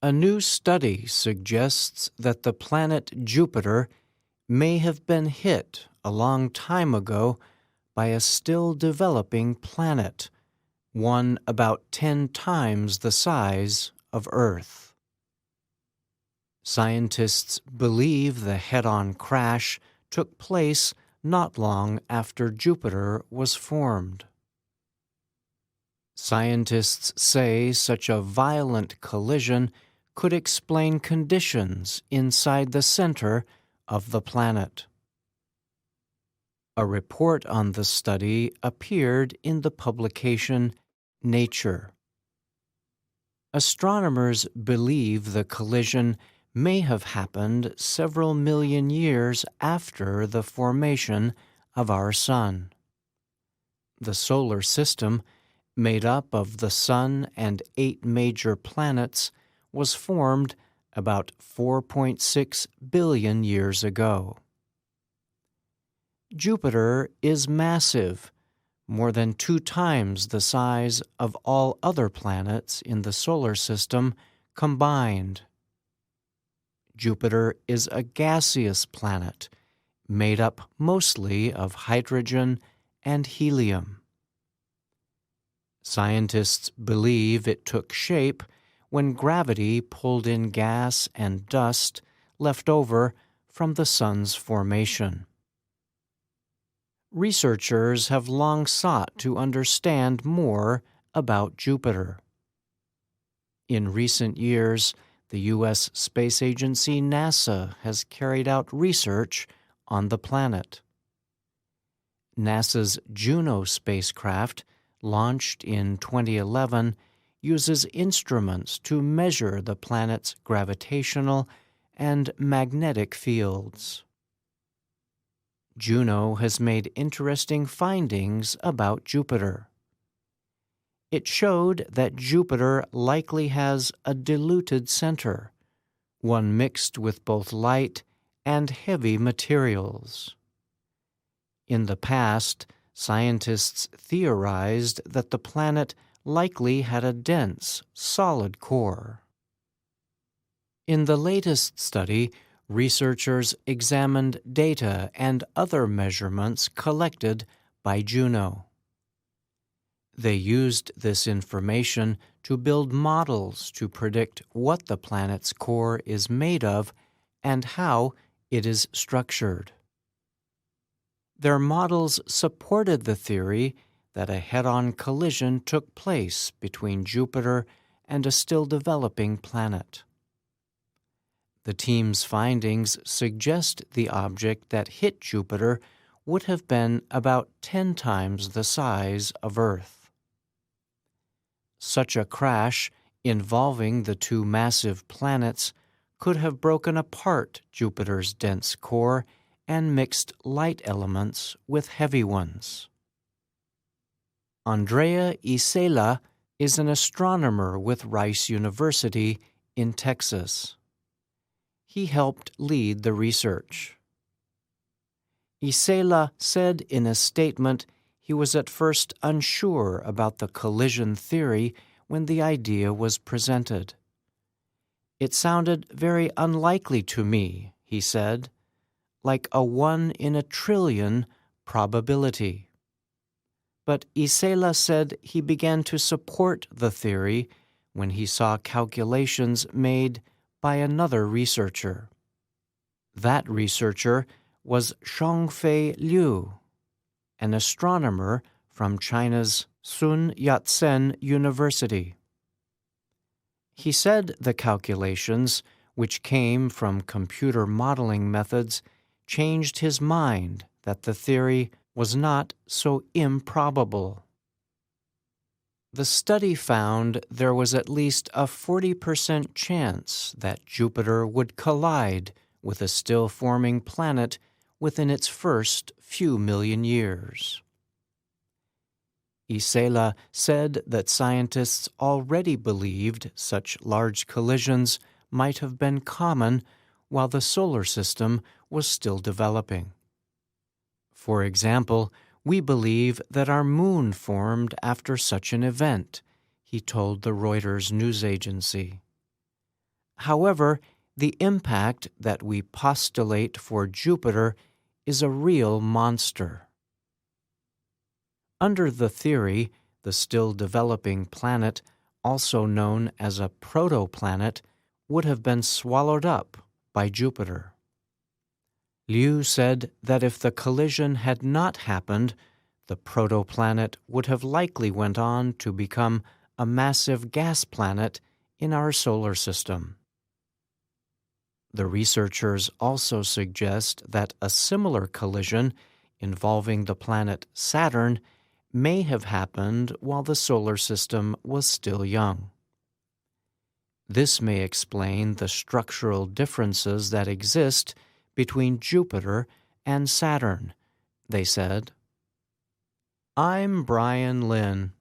A new study suggests that the planet Jupiter may have been hit a long time ago by a still developing planet, one about 10 times the size of Earth. Scientists believe the head-on crash took place not long after Jupiter was formed. Scientists say such a violent collision could explain conditions inside the center of the planet. A report on the study appeared in the publication Nature. Astronomers believe the collision may have happened several million years after the formation of our Sun. The solar system, made up of the Sun and 8 major planets, was formed about 4.6 billion years ago. Jupiter is massive, more than 2 times the size of all other planets in the solar system combined. Jupiter is a gaseous planet, made up mostly of hydrogen and helium. Scientists believe it took shape when gravity pulled in gas and dust left over from the Sun's formation. Researchers have long sought to understand more about Jupiter. In recent years, the U.S. space agency NASA has carried out research on the planet. NASA's Juno spacecraft, launched in 2011, uses instruments to measure the planet's gravitational and magnetic fields. Juno has made interesting findings about Jupiter. It showed that Jupiter likely has a diluted center, one mixed with both light and heavy materials. In the past, scientists theorized that the planet likely had a dense, solid core. In the latest study, researchers examined data and other measurements collected by Juno. They used this information to build models to predict what the planet's core is made of and how it is structured. Their models supported the theory that a head-on collision took place between Jupiter and a still developing planet. The team's findings suggest the object that hit Jupiter would have been about 10 times the size of Earth. Such a crash involving the 2 massive planets could have broken apart Jupiter's dense core and mixed light elements with heavy ones. Andrea Isela is an astronomer with Rice University in Texas. He helped lead the research. Isela said in a statement he was at first unsure about the collision theory when the idea was presented. "It sounded very unlikely to me," he said, "like a 1 in a trillion probability." But Isela said he began to support the theory when he saw calculations made by another researcher. That researcher was Shangfei Liu, an astronomer from China's Sun Yat-sen University. He said the calculations, which came from computer modeling methods, changed his mind that the theory was not so improbable. The study found there was at least a 40% chance that Jupiter would collide with a still-forming planet within its first few million years. Isela said that scientists already believed such large collisions might have been common while the solar system was still developing. For example, we believe that our moon formed after such an event, he told the Reuters news agency. However, the impact that we postulate for Jupiter is a real monster. Under the theory, the still developing planet, also known as a protoplanet, would have been swallowed up by Jupiter. Liu said that if the collision had not happened, the protoplanet would have likely went on to become a massive gas planet in our solar system. The researchers also suggest that a similar collision involving the planet Saturn may have happened while the solar system was still young. This may explain the structural differences that exist between Jupiter and Saturn, they said. I'm Brian Lynn.